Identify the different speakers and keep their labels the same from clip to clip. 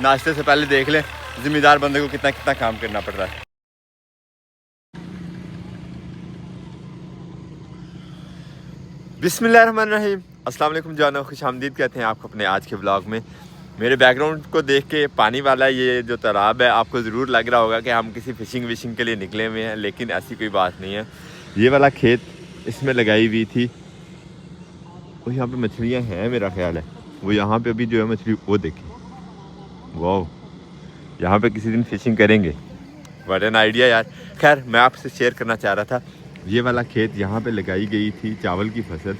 Speaker 1: नाश्ते से पहले देख लें ज़िम्मेदार बंदे को कितना कितना काम करना पड़ रहा है। बिस्मिल्लाहिर्रहमानिर्रहीम, अस्सलाम वालेकुम जानो, खुशामदीद कहते हैं आपको अपने आज के व्लॉग में। मेरे बैकग्राउंड को देख के पानी वाला ये जो तालाब है आपको ज़रूर लग रहा होगा कि हम किसी फ़िशिंग विशिंग के लिए निकले हुए हैं, लेकिन ऐसी कोई बात नहीं है। ये वाला खेत इसमें लगाई हुई थी, वो यहाँ पे मछलियाँ हैं मेरा ख्याल है। वो यहाँ पे अभी जो है मछली वो देखें, वाह, यहाँ पे किसी दिन फ़िशिंग करेंगे। व्हाट एन आइडिया यार। खैर मैं आपसे शेयर करना चाह रहा था, ये वाला खेत यहाँ पे लगाई गई थी चावल की फसल।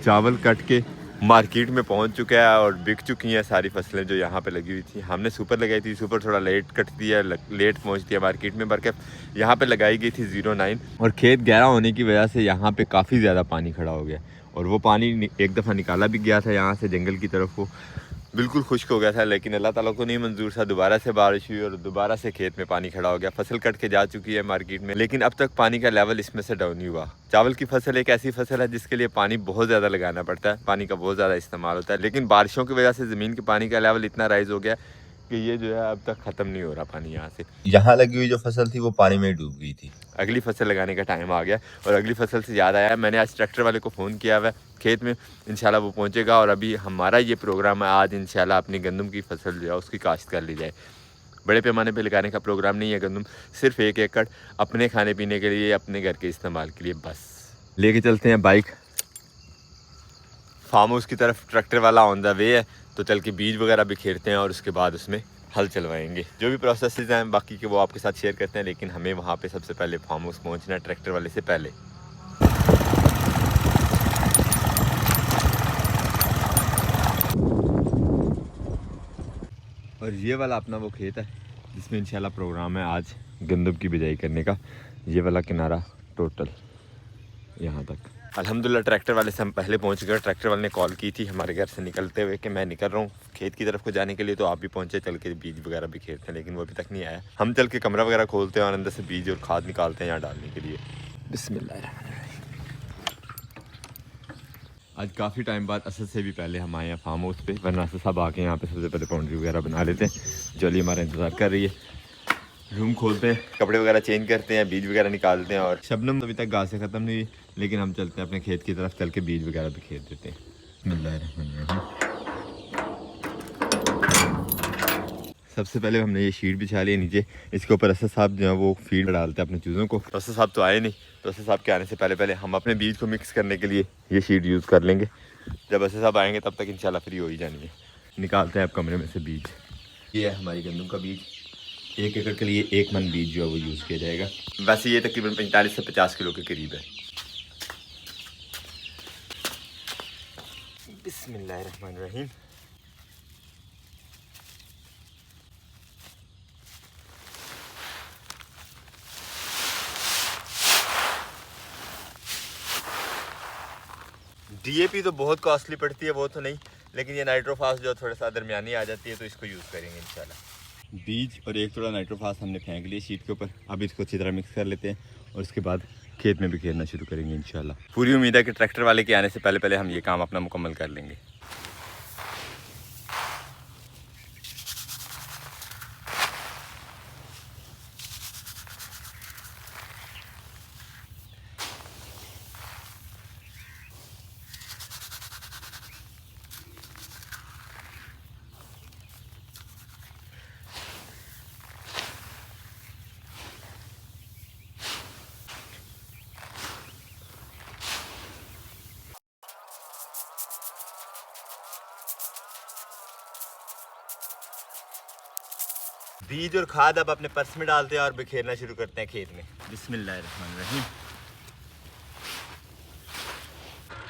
Speaker 1: चावल कट के मार्केट में पहुँच चुका है और बिक चुकी हैं सारी फसलें जो यहाँ पे लगी हुई थी। हमने सुपर लगाई थी, सुपर थोड़ा लेट कटती है, लेट पहुँचती है मार्केट में, बल्कि यहाँ पे लगाई गई थी 09। और खेत गहरा होने की वजह से यहाँ पे काफ़ी ज़्यादा पानी खड़ा हो गया, और वो पानी एक दफ़ा निकाला भी गया था यहाँ से जंगल की तरफ, वो बिल्कुल खुश्क हो गया था, लेकिन अल्लाह ताला को नहीं मंजूर था। दोबारा से बारिश हुई और दोबारा से खेत में पानी खड़ा हो गया। फसल कट के जा चुकी है मार्केट में, लेकिन अब तक पानी का लेवल इसमें से डाउन नहीं हुआ। चावल की फसल एक ऐसी फसल है जिसके लिए पानी बहुत ज़्यादा लगाना पड़ता है, पानी का बहुत ज़्यादा इस्तेमाल होता है, लेकिन बारिशों की वजह से ज़मीन के पानी का लेवल इतना राइज़ हो गया कि ये जो है अब तक ख़त्म नहीं हो रहा पानी यहाँ से। यहाँ लगी हुई जो फसल थी वो पानी में डूब गई थी। अगली फसल लगाने का टाइम आ गया, और अगली फसल से याद आया, मैंने आज ट्रैक्टर वाले को फ़ोन किया हुआ है खेत में, इंशाल्लाह वो पहुँचेगा। और अभी हमारा ये प्रोग्राम है आज इंशाल्लाह अपनी गंदम की फसल जो है उसकी काश्त कर ली जाए। बड़े पैमाने पे लगाने का प्रोग्राम नहीं है गंदम, सिर्फ 1 एकड़ अपने खाने पीने के लिए, अपने घर के इस्तेमाल के लिए बस। लेके चलते हैं बाइक फार्म हाउस की तरफ, ट्रैक्टर वाला ऑन द वे है, तो चल के बीज वगैरह बिखेरते हैं और उसके बाद उसमें हल चलवाएंगे। जो भी प्रोसेसेस हैं बाकी के वो आपके साथ शेयर करते हैं, लेकिन हमें वहाँ पे सबसे पहले फार्म हाउस पहुँचना है ट्रैक्टर वाले से पहले। और ये वाला अपना वो खेत है जिसमें इंशाल्लाह प्रोग्राम है आज गंदम की बिजाई करने का। ये वाला किनारा टोटल यहाँ तक। अल्हम्दुलिल्लाह ट्रैक्टर वाले से हम पहले पहुँच गए। ट्रैक्टर वाले ने कॉल की थी हमारे घर से निकलते हुए कि मैं निकल रहा हूँ खेत की तरफ को जाने के लिए, तो आप भी पहुँचे, चल के बीज वगैरह भी खेलते हैं, लेकिन वो अभी तक नहीं आया। हम चल के कमरा वगैरह खोलते हैं और अंदर से बीज और खाद निकालते हैं यहाँ डालने के लिए। बिस्मिल्लाह। आज काफ़ी टाइम बाद असद से भी पहले हम आए हैं फार्म हाउस पे, वरना असद साहब आके यहाँ पे सबसे पहले बाउंड्री वगैरह बना लेते हैं। जॉली हमारा इंतज़ार कर रही है। रूम खोलते हैं, कपड़े वगैरह चेंज करते हैं, बीज वगैरह निकालते हैं। और शबनम अभी तक घास से ख़त्म नहीं हुई, लेकिन हम चलते हैं अपने खेत की तरफ, चल के बीज वगैरह भी खेत देते हैं। सबसे पहले हमने ये शीट बिछा ली नीचे, इसके ऊपर असद साहब जो है वो फीड डालते हैं अपने चूज़ों को। तो असद साहब तो आए नहीं, तो असद साहब के आने से पहले पहले हम अपने बीज को मिक्स करने के लिए ये शीट यूज़ कर लेंगे। जब असद साहब आएंगे तब तक इंशाल्लाह फ्री हो ही जानी है। निकालते हैं अब कमरे में से बीज। ये है हमारी गंदम का बीज, 1 एकड़ के लिए 1 मन बीज जो है वो यूज़ किया जाएगा। वैसे ये तकरीबन 45 से 50 किलो के करीब है। बिस्मिल्लाहिर्रहमानिर्रहीम। डीएपी तो बहुत कॉस्टली पड़ती है, वो तो नहीं, लेकिन ये नाइट्रोफास जो थोड़ा सा दरमियानी आ जाती है, तो इसको यूज़ करेंगे इंशाल्लाह। बीज और एक थोड़ा नाइट्रोफास हमने फेंक लिया शीट के ऊपर। अब इसको अच्छी तरह मिक्स कर लेते हैं और उसके बाद खेत में भी खेलना शुरू करेंगे इंशाल्लाह। पूरी उम्मीद है कि ट्रैक्टर वाले के आने से पहले पहले हम ये काम अपना मुकम्मल कर लेंगे। बीज और खाद अब अपने पर्स में डालते हैं और बिखेरना शुरू करते हैं खेत में। बिस्मिल्लाहिर्रहमानिर्रहीम।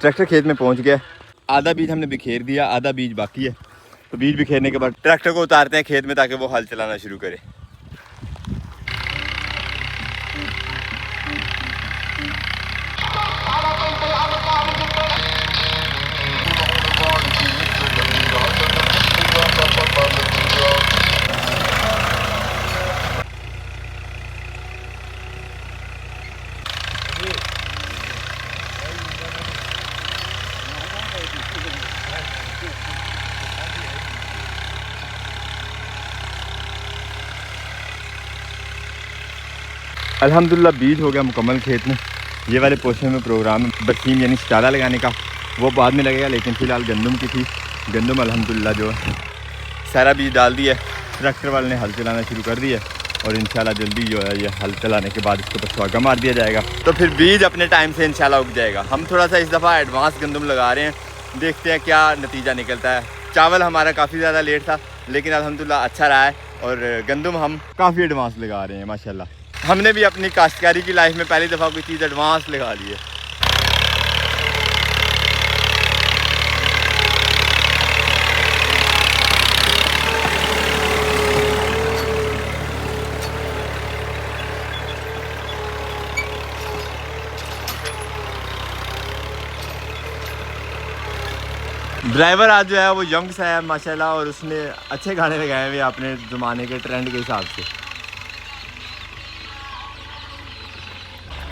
Speaker 1: ट्रैक्टर खेत में पहुंच गया, आधा बीज हमने बिखेर दिया, आधा बीज बाकी है। तो बीज बिखेरने के बाद ट्रैक्टर को उतारते हैं खेत में ताकि वो हल चलाना शुरू करे।
Speaker 2: अल्हम्दुलिल्लाह बीज हो गया मुकम्मल खेत में। ये वाले पोर्शन में प्रोग्राम बरसीम यानी स्टाला लगाने का, वो बाद में लगेगा, लेकिन फ़िलहाल गंदम की थी। गंदम अल्हम्दुलिल्लाह जो है सारा बीज डाल दिया, ट्रैक्टर वाले ने हल चलाना शुरू कर दिया और इंशाल्लाह जल्दी जो है ये हल चलाने के बाद इसके ऊपर सुहागा मार दिया जाएगा, तो फिर बीज अपने टाइम से इंशाल्लाह उग जाएगा। हम थोड़ा सा इस दफ़ा एडवांस गंदम लगा रहे हैं, देखते हैं क्या नतीजा निकलता है। चावल हमारा काफ़ी ज़्यादा लेट था, लेकिन अल्हम्दुलिल्लाह अच्छा रहा है, और गंदम हम काफ़ी एडवांस लगा रहे हैं माशाल्लाह। हमने भी अपनी काश्तकारी की लाइफ में पहली दफ़ा कोई चीज़ एडवांस लगा ली है। ड्राइवर आज जो है वो यंग सा है माशाल्लाह, और उसने अच्छे गाने लगाए हुए अपने ज़माने के ट्रेंड के हिसाब से।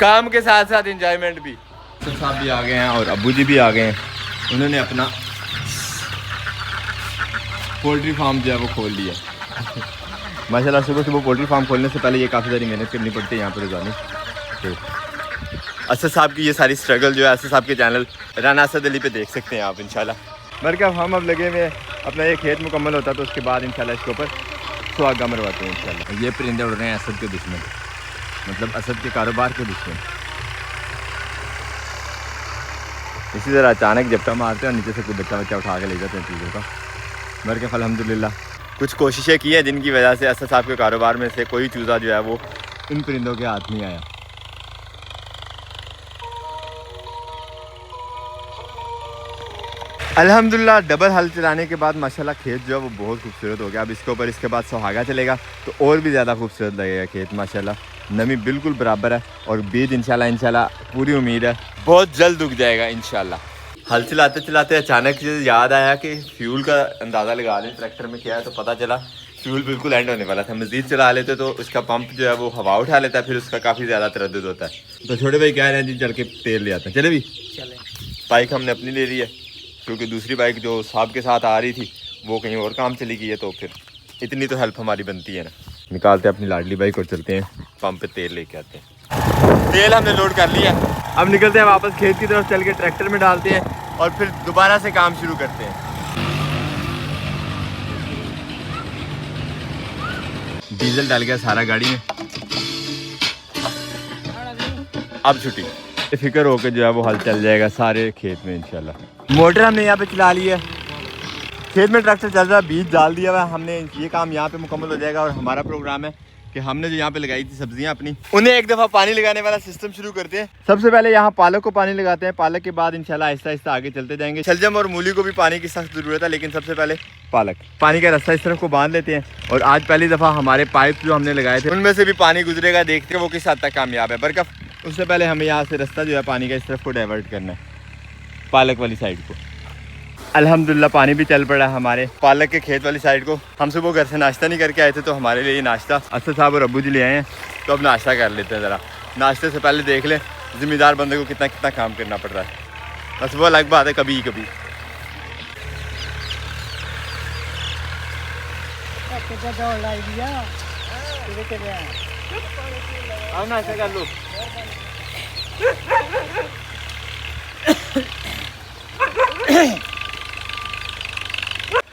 Speaker 2: काम के साथ साथ इंजॉयमेंट भी। तो साहब भी आ गए हैं और अब्बू जी भी आ गए हैं। उन्होंने अपना पोल्ट्री फार्म जो है वो खोल लिया माशाल्लाह। सुबह सुबह पोल्ट्री फार्म खोलने से पहले ये काफ़ी सारी मेहनत करनी पड़ती है यहाँ पर रोजाना। तो असद साहब की ये सारी स्ट्रगल जो है असद साहब के चैनल राना असद अली पे देख सकते हैं आप इंशाल्लाह। मरकब हम अब लगे हुए अपना ये खेत मुकम्मल होता तो उसके बाद इंशाल्लाह इसके ऊपर सुहागा मरवाते हैं इंशाल्लाह। ये परिंदे उड़ रहे हैं असद के दुश्मन, मतलब असद के कारोबार के दुश्मन। इसी तरह अचानक झपटा मारते हैं और नीचे से कोई बच्चा बच्चा उठा के ले जाते हैं चीज़ों का। मरकब अल्हम्दुलिल्लाह कुछ कोशिशें की हैं जिनकी वजह से असद साहब के कारोबार में से कोई चूज़ा जो है वो इन परिंदों के हाथ नहीं आया। अल्हम्दुलिल्लाह डबल हल चलाने के बाद माशाल्लाह खेत जो है वो बहुत खूबसूरत हो गया। अब इसके ऊपर इसके बाद सुहागा चलेगा तो और भी ज़्यादा खूबसूरत लगेगा खेत माशाल्लाह। नमी बिल्कुल बराबर है और बीज इंशाल्लाह पूरी उम्मीद है बहुत जल्द उग जाएगा इंशाल्लाह। हल चलाते चलाते अचानक याद आया कि फ्यूल का अंदाज़ा लगा लें ट्रैक्टर में क्या है, तो पता चला फ्यूल बिल्कुल एंड होने वाला था। मज़ीद चला लेते तो उसका पंप जो है वो हवा उठा लेता है, फिर उसका काफ़ी ज़्यादा तरद्दुद होता है। तो छोटे भाई कह रहे हैं जी चल के तेल ले आते हैं। चले भी चले। बाइक हमने अपनी ले ली है क्योंकि दूसरी बाइक जो साहब के साथ आ रही थी वो कहीं और काम चली गई है, तो फिर इतनी तो हेल्प हमारी बनती है ना। निकालते हैं अपनी लाडली बाइक और चलते हैं पंप पे तेल लेके आते हैं। तेल हमने लोड कर लिया, अब निकलते हैं वापस खेत की तरफ, चल के ट्रैक्टर में डालते हैं और फिर दोबारा से काम शुरू करते हैं। डीजल डाल गया सारा गाड़ी में, अब छुट्टी फिक्र होकर जो है वो हल चल जाएगा सारे खेत में इंशाल्लाह। मोटर हमने यहाँ पे चला ली है, खेत में ट्रैक्टर चल रहा है, बीज डाल दिया हुआ है हमने। ये काम यहाँ पे मुकम्मल हो जाएगा और हमारा प्रोग्राम है कि हमने जो यहाँ पे लगाई थी सब्जियाँ अपनी, उन्हें एक दफ़ा पानी लगाने वाला सिस्टम शुरू करते हैं। सबसे पहले यहाँ पालक को पानी लगाते हैं, पालक के बाद इंशाल्लाह आहिस्ता आहिस्ता आगे चलते जाएंगे। शलजम और मूली को भी पानी की सख्त ज़रूरत है, लेकिन सबसे पहले पालक। पानी का रास्ता इस तरफ को बांध लेते हैं और आज पहली दफ़ा हमारे पाइप जो हमने लगाए थे उनमें से भी पानी गुजरेगा, देखते हैं वो किस हद तक कामयाब है। बरकफ उससे पहले हमें यहाँ से रास्ता जो है पानी का इस तरफ को डाइवर्ट करना है, पालक वाली साइड को। अल्हम्दुलिल्लाह पानी भी चल पड़ा हमारे पालक के खेत वाली साइड को। हम सुबह घर से नाश्ता नहीं करके आए थे, तो हमारे लिए नाश्ता असद साहब और अब्बू जी ले आए हैं, तो अब नाश्ता कर लेते हैं। ज़रा नाश्ते से पहले देख लें ज़िम्मेदार बंदे को कितना कितना काम करना पड़ रहा है, बस वो अलग बात है कभी कभी। नाश्ता कर लो।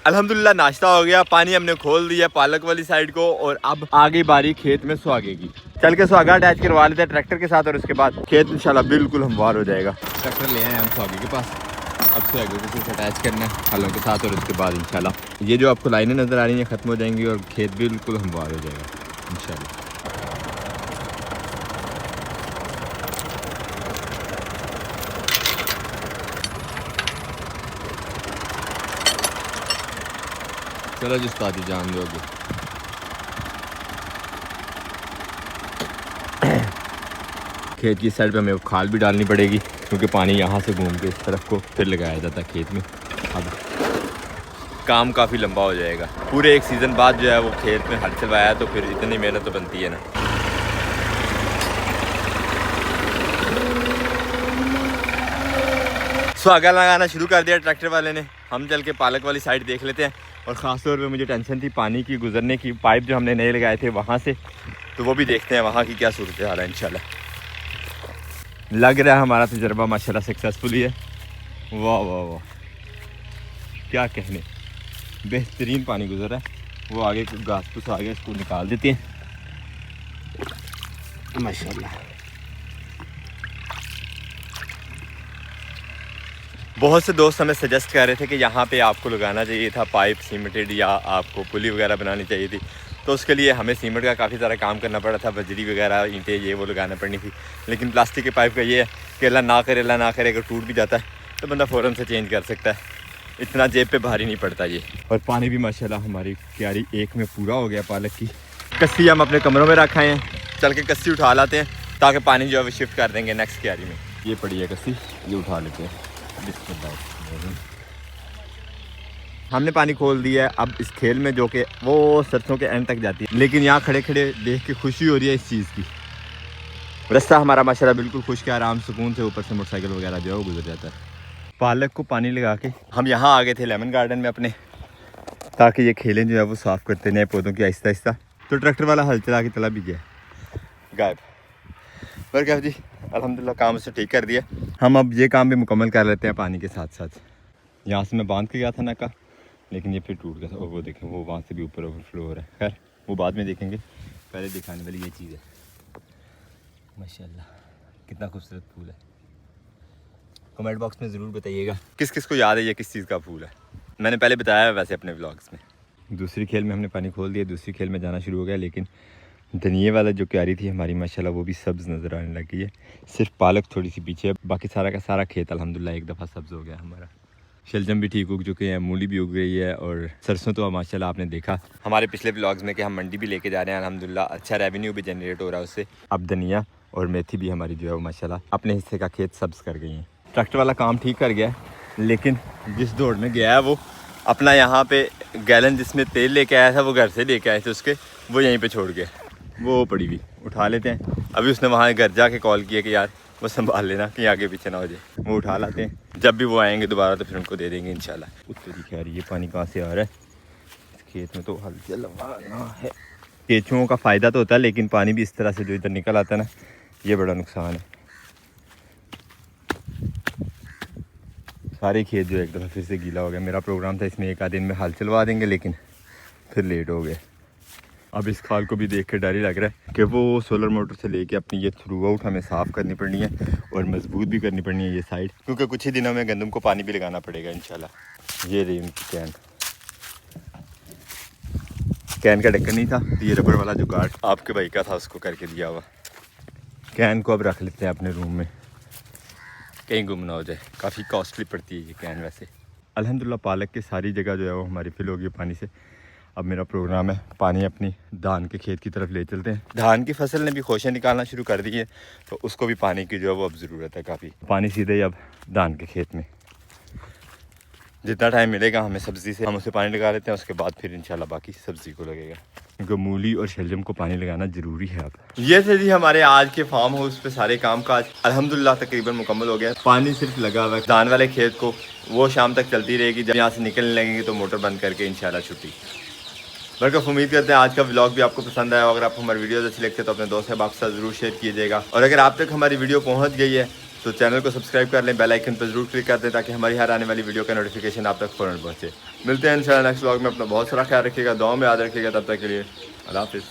Speaker 2: अल्हम्दुलिल्लाह नाश्ता हो गया, पानी हमने खोल दिया पालक वाली साइड को, और अब आगे बारी खेत में सुहागे की। चल के सुहागा अटैच करवा लेते हैं ट्रैक्टर के साथ और उसके बाद खेत इंशाल्लाह बिल्कुल हमवार हो जाएगा। ट्रैक्टर ले आए हम सुहागे के पास, अब सुहागे को सिर्फ अटैच करना है हलों के साथ, और उसके बाद इंशाल्लाह ये जो आपको लाइनें नज़र आ रही हैं ख़त्म हो जाएंगी और खेत बिल्कुल हमवार हो जाएगा इंशाल्लाह। चलो जिस ताजी जान दो अभी। खेत की साइड पे हमें खाल भी डालनी पड़ेगी क्योंकि पानी यहाँ से घूम के इस तरफ को फिर लगाया जाता है खेत में। अब काम काफ़ी लंबा हो जाएगा, पूरे एक सीज़न बाद जो है वो खेत में हल चलवाया, तो फिर इतनी मेहनत तो बनती है ना। सुहागा लगाना शुरू कर दिया ट्रैक्टर वाले ने। हम चल के पालक वाली साइड देख लेते हैं, और ख़ास तौर पे मुझे टेंशन थी पानी की गुजरने की। पाइप जो हमने नए लगाए थे वहाँ से तो वो भी देखते हैं वहाँ की क्या सूरत हाल है इंशाल्लाह। लग रहा है हमारा तजर्बा माशाल्लाह सक्सेसफुल ही है। वाह वाह वाह, क्या कहने, बेहतरीन पानी गुजर रहा है। वो आगे घास फूस आ गया, इसको निकाल देते हैं माशाल्लाह। बहुत से दोस्त हमें सजेस्ट कर रहे थे कि यहाँ पे आपको लगाना चाहिए था पाइप सीमेंटेड, या आपको पुली वगैरह बनानी चाहिए थी। तो उसके लिए हमें सीमेंट का काफ़ी सारा काम करना पड़ा था, बजरी वगैरह ईंटें ये वो लगाना पड़नी थी। लेकिन प्लास्टिक के पाइप का ये है कि अल्लाह ना करे अगर टूट भी जाता है तो बंदा फ़ौरन से चेंज कर सकता है, इतना जेब पे भारी नहीं पड़ता ये। और पानी भी माशाल्लाह हमारी क्यारी एक में पूरा हो गया पालक की। कस्सी हम अपने कमरों में रखाए हैं, चल के कस्सी उठा लाते हैं ताकि पानी जो है वो शिफ्ट कर देंगे नेक्स्ट क्यारी में। ये पड़ी है कस्सी, ये उठा लेते हैं। हमने पानी खोल दिया है अब इस खेल में, जो कि वो सरसों के एंड तक जाती है। लेकिन यहाँ खड़े खड़े देख के खुशी हो रही है इस चीज़ की। रास्ता हमारा माशाल्लाह बिल्कुल खुश्क है, आराम सुकून से ऊपर से मोटरसाइकिल वगैरह जो है वो गुजर जाता है। पालक को पानी लगा के हम यहाँ आ गए थे लेमन गार्डन में अपने, ताकि ये खेलें जो है वो साफ़ करते नए पौधों की आहिस्ता आहिस्ता। तो ट्रैक्टर वाला हल चला के चला भी गया गायब। पर क्या जी, अल्हम्दुलिल्लाह काम उसे ठीक कर दिया। हम अब ये काम भी मुकम्मल कर लेते हैं पानी के साथ साथ। यहाँ से मैं बांध के गया था नक्का, लेकिन ये फिर टूट गया। और वो देखें, वो वहाँ से भी ऊपर ओवरफ्लो हो रहा है। खैर वो बाद में देखेंगे, पहले दिखाने वाली ये चीज़ है। माशाल्लाह कितना खूबसूरत फूल है। कमेंट बॉक्स में ज़रूर बताइएगा किस किस को याद है ये किस चीज़ का फूल है। मैंने पहले बताया है वैसे अपने व्लॉग्स में। दूसरी खेल में हमने पानी खोल दिया, दूसरी खेल में जाना शुरू हो गया। लेकिन धनिए वाला जो क्यारी थी हमारी माशाल्लाह वो भी सब्ज़ नज़र आने लगी है। सिर्फ पालक थोड़ी सी पीछे है, बाकी सारा का सारा खेत अल्हम्दुलिल्लाह एक दफ़ा सब्ज़ हो गया हमारा। शलजम भी ठीक उग चुके हैं, मूली भी उग गई है, और सरसों तो माशाल्लाह आपने देखा हमारे पिछले व्लॉग्स में कि हम मंडी भी लेके जा रहे हैं अल्हम्दुलिल्लाह। अच्छा रेवेन्यू भी जनरेट हो रहा है उससे। अब धनिया और मेथी भी हमारी जो है वो माशाल्लाह अपने हिस्से का खेत सब्ज़ कर गई हैं। ट्रैक्टर वाला काम ठीक कर गया है, लेकिन जिस दौड़ में गया है वो अपना यहाँ पे गैलन जिसमें तेल लेके आया था वो घर से लेके आए थे उसके, वो यहीं पे छोड़ गया। वो पड़ी हुई उठा लेते हैं। अभी उसने वहाँ घर जाके कॉल किया कि यार वो संभाल लेना कहीं आगे पीछे ना हो जाए। वो उठा लाते हैं, जब भी वो आएंगे दोबारा तो फिर उनको दे देंगे इंशाल्लाह। उत्तरी खैर ये पानी कहाँ से आ रहा है, इस खेत में तो हल चलवाना है। केंचुओं का फ़ायदा तो होता है, लेकिन पानी भी इस तरह से जो इधर निकल आता है ना, ये बड़ा नुकसान है। सारे खेत जो एक दफ़ा फिर से गीला हो गया। मेरा प्रोग्राम था इसमें एक आध दिन में हल चलवा देंगे, लेकिन फिर लेट हो गए। अब इस खाल को भी देख के डर ही लग रहा है कि वो सोलर मोटर से लेके अपनी ये थ्रू आउट हमें साफ़ करनी पड़नी है और मजबूत भी करनी पड़नी है ये साइड, क्योंकि कुछ ही दिनों में गंदम को पानी भी लगाना पड़ेगा इंशाल्लाह। ये रही उनकी कैन का ढक्कन नहीं था, ये रबड़ वाला जो गार्ड आपके भाई का था उसको करके दिया हुआ। कैन को अब रख लेते हैं अपने रूम में, कहीं गुम ना हो जाए। काफ़ी कॉस्टली पड़ती है ये कैन वैसे। अल्हम्दुलिल्लाह पालक की सारी जगह जो है वो हमारी फिल होगी पानी से। अब मेरा प्रोग्राम है पानी अपनी धान के खेत की तरफ ले चलते हैं। धान की फसल ने भी खोशें निकालना शुरू कर दी है, तो उसको भी पानी की जो है वो अब ज़रूरत है काफ़ी। पानी सीधे अब धान के खेत में, जितना टाइम मिलेगा हमें सब्ज़ी से हम उसे पानी लगा लेते हैं, उसके बाद फिर इंशाल्लाह बाकी सब्ज़ी को लगेगा, क्योंकि मूली और शलजम को पानी लगाना ज़रूरी है। अब ये थे जी हमारे आज के फार्म हाउस पे सारे काम काज अल्हम्दुलिल्लाह तकरीबन मुकम्मल हो गया। पानी सिर्फ लगा हुआ है धान वाले खेत को, वो शाम तक चलती रहेगी। जब यहाँ से निकलने लगेंगे तो मोटर बंद करके इंशाल्लाह छुट्टी। बल्कि उम्मीद करते हैं आज का व्लॉग भी आपको पसंद आया। अगर आपको हमारी वीडियो अच्छी लगती है तो अपने दोस्त साहब आपके साथ ज़रूर शेयर कीजिएगा। और अगर आप तक हमारी वीडियो पहुँच गई है तो चैनल को सब्सक्राइब कर लें, बेल आइकन पर जरूर क्लिक कर दें, ताकि हमारी हर आने वाली वीडियो का नोटिफिकेशन आप तक फ़ौरन पहुँचे। मिलते हैं इंशाल्लाह नेक्स्ट व्लॉग में। अपना बहुत सारा ख्याल रखिएगा, दुआ में याद रखिएगा। तब तक के लिए अल्लाह हाफ़िज़।